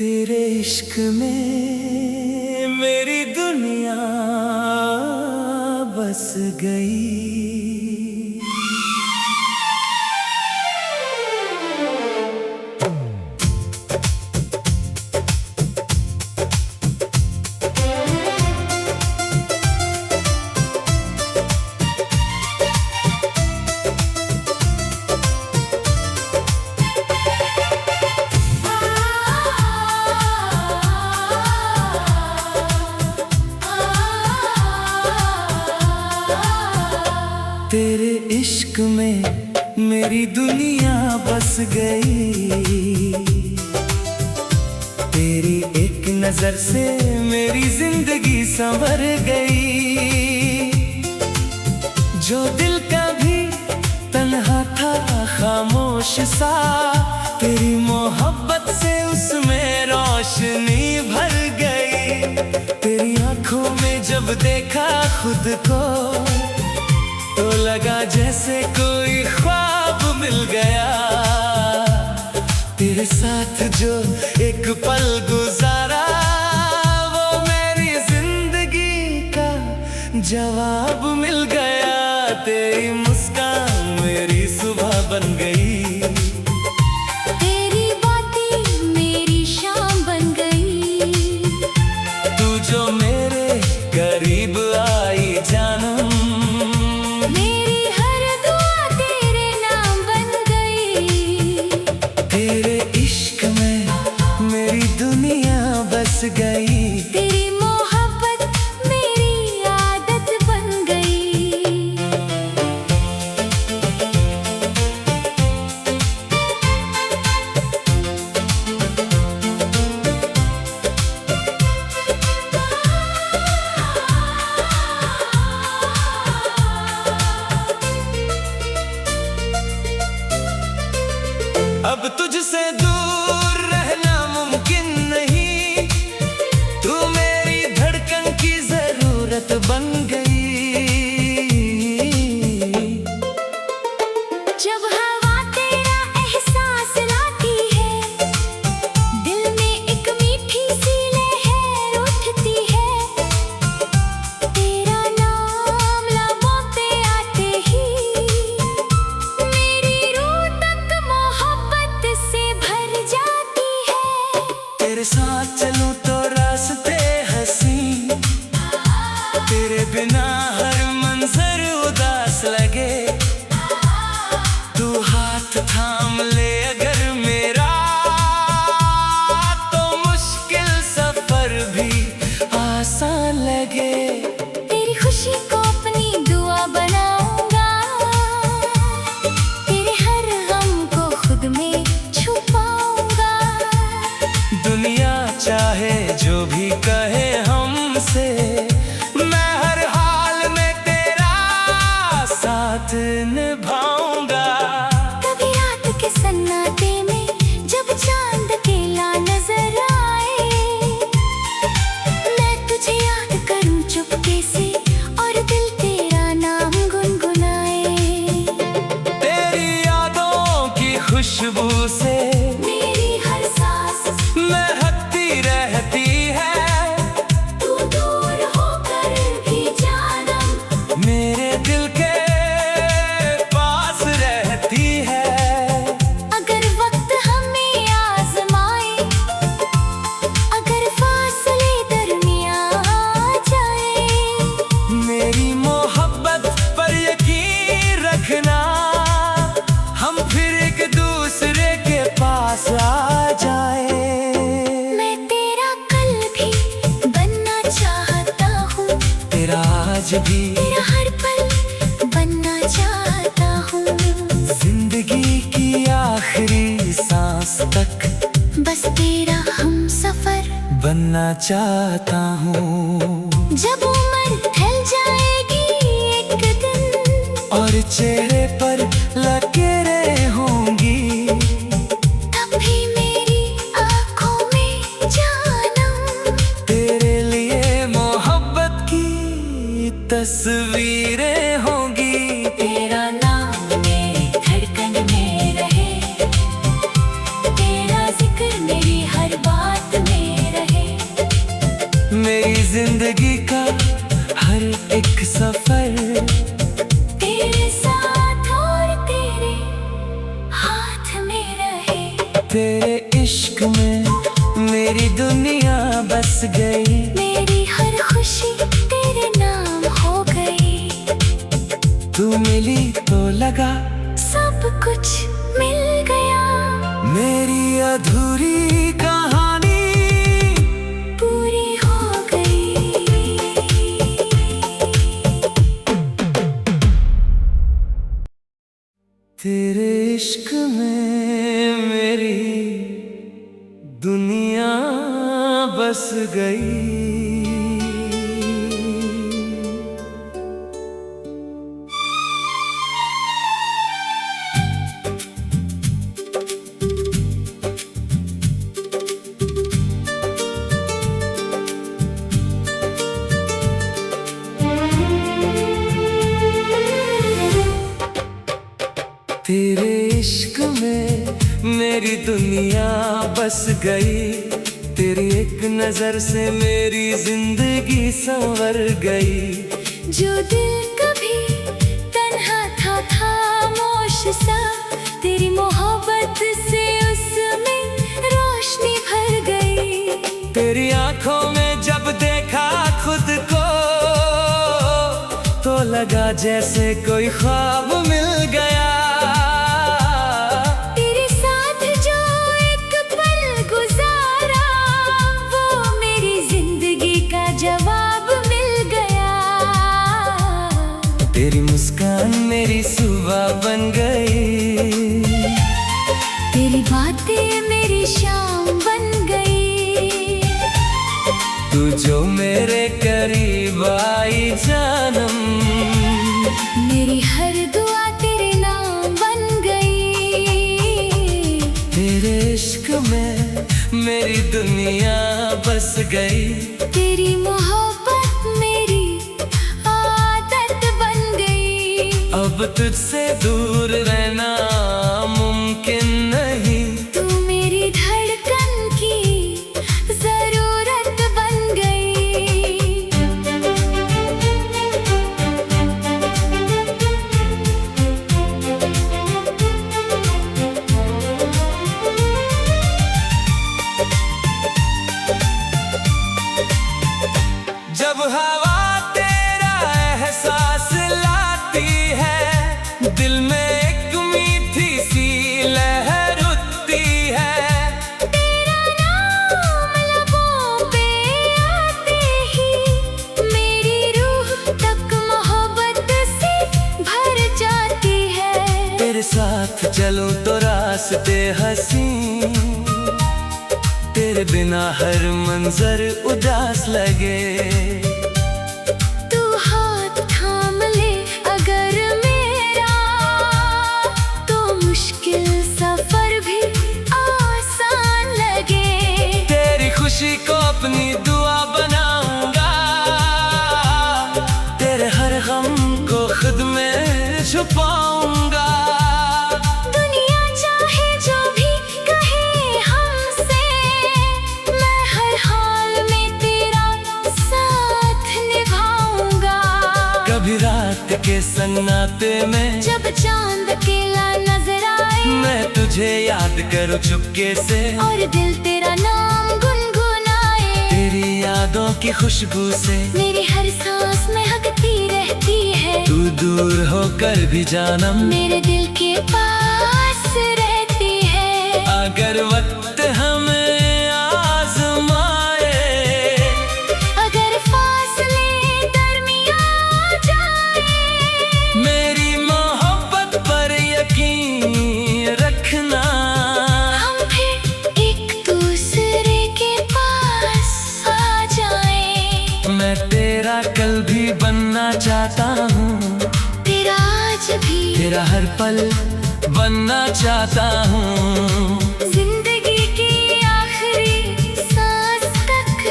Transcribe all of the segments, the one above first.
तेरे इश्क में मेरी दुनिया बस गई। तेरे इश्क में मेरी दुनिया बस गई। तेरी एक नजर से मेरी जिंदगी संवर गई। जो दिल कभी तन्हा था खामोश सा, तेरी मोहब्बत से उसमें रोशनी भर गई। तेरी आंखों में जब देखा खुद को तो लगा जैसे कोई ख्वाब मिल गया। तेरे साथ जो एक पल गुजारा वो मेरी जिंदगी का जवाब मिल गया। तेरी मुस्कान मेरी सुबह बन गई। तेरी बातें मेरी शाम बन गई। तू जो मेरे करीब आई जानम, गई। तेरी मोहब्बत मेरी आदत बन गई। अब तुझसे दूर रहना मुमकिन नहीं। तू मेरी धड़कन की जरूरत बन गई। जब हवा तेरा एहसास लाती है, दिल में एक मीठी सी लहर उठती है। तेरा नाम लबों पे आते ही मेरी रूह तक मोहब्बत से भर जाती है। तेरे साथ चलूं तो रास्ते हंसी, तेरे बिना हर मंजर उदास लगे। तू हाथ थाम ले अगर मेरा तो मुश्किल सफर भी आसान लगे। तेरी खुशी को अपनी दुआ बनाऊंगा, तेरे हर गम को खुद में छुपाऊंगा। दुनिया चाहे जो भी कहे हमसे, मैं हर हाल में तेरा साथ निभाऊंगा। कभी रात के सन्नाटे में जब चांद अकेला नजर आए, मैं तुझे याद करूं चुपके से और दिल तेरा नाम गुनगुनाए। तेरी यादों की खुशबू से मेरी हर सांस महकती रहती है। तू दूर होकर भी जानम मेरे दिल के पास रहती है। अगर वक्त हमें आजमाए, अगर फासले दरमियां आ जाए, मेरी मोहब्बत पर यकीन रखना, हम फिर एक दूसरे के पास आ जाए। मैं तेरा कल भी बनना चाहता हूँ, तेरा आज भी, तेरा हर पल बनना चाहता हूँ। जिंदगी की आखिरी सांस तक बस तेरा हम सफर बनना चाहता हूँ। जब उम्र ढल जाएगी एक दिन और चेहरे पर लकीरें होंगी, तब भी मेरी आंखों में जानम तेरे लिए मोहब्बत की तस्वीरें होंगी। तेरा नाम मेरी धड़कन में रहे, तेरा जिक्र मेरी हर बात जिंदगी का हर एक सफर तेरे साथ और तेरे हाथ में रहे। तेरे इश्क में मेरी दुनिया बस गई। मेरी हर खुशी तेरे नाम हो गई। तू मिली तो लगा सब कुछ मिल गया। मेरी अधूरी कहानी पूरी हो गई। तेरे इश्क में मेरी दुनिया बस गई। तेरे इश्क में मेरी दुनिया बस गई। तेरी एक नजर से मेरी जिंदगी संवर गई। जो दिल कभी तन्हा था खामोश सा, तेरी मोहब्बत से उसमें रोशनी भर गई। तेरी आंखों में जब देखा खुद को तो लगा जैसे कोई ख्वाब मिल गया। तेरे साथ जो एक पल गुजारा, वो मेरी जिंदगी का जवाब मिल गया। तेरी मुस्कान मेरी सुबह बन गई। तेरी बातें मेरी शाम बन गई। तू जो मेरे करीब आई जानम, मेरी हर दुआ तेरे नाम बन गई। तेरे इश्क में मेरी दुनिया बस गई। तेरी मोहब्बत मेरी आदत बन गई। अब तुझसे दूर रहना मुमकिन नहीं। तू मेरी धड़कन की जरूरत बन गई। जब हवा तेरा एहसास लाती है, दिल में एक मीठी सी लहर उठती है। तेरा नाम लबों पे आते ही मेरी रूह तक मोहब्बत से भर जाती है। तेरे साथ चलूं तो रास्ते हंसी, तेरे बिना हर मंजर उदास लगे। तू हाथ थाम ले अगर मेरा, तो मुश्किल सफर भी आसान लगे। तेरी खुशी को अपनी दुआ बनाऊंगा। तेरे हर गम को खुद में छुपाऊंगा। दुनिया चाहे जो भी कहे हमसे, मैं हर हाल में तेरा साथ निभाऊंगा। कभी रात के सन्नाटे में जब चांद अकेला नजर आए, मैं तुझे याद करूं चुपके से, और दिल तेरा नाम गुनगुनाए। तेरी यादों की खुशबू से मेरी हर सांस महकती रहती है। तू दूर होकर भी जानम मेरे दिल के पास रहती है। अगर वक्त हमें आजमाए, अगर फासले दरमियां जाए, मेरी मोहब्बत पर यकीन रखना। हम फिर एक दूसरे के पास आ जाएं। मैं तेरा कल भी बनना चाहता हूँ, तेरा आज भी, तेरा हर पल बनना चाहता हूँ। जिंदगी की आखिरी सांस तक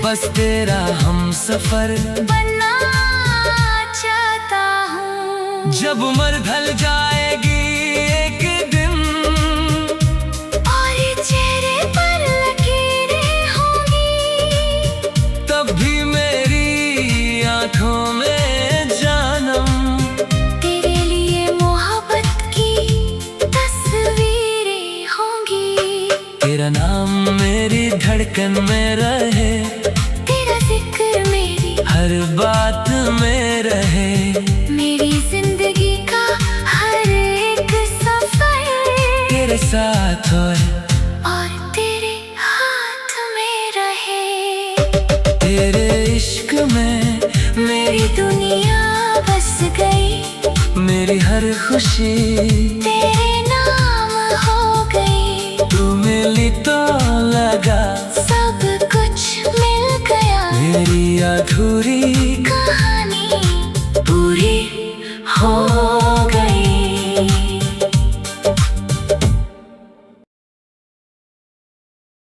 बस तेरा हम सफर बनना चाहता हूँ। जब उम्र ढल जाएगी एक दिन, और चेहरे पर लकीरें होंगी, तब भी मैं धड़कन में रहे, तेरा जिक्र मेरी हर बात में रहे। मेरी जिंदगी का हर एक सफर तेरे साथ और तेरे हाथ में रहे। तेरे इश्क में मेरी दुनिया बस गई, मेरी हर खुशी तेरे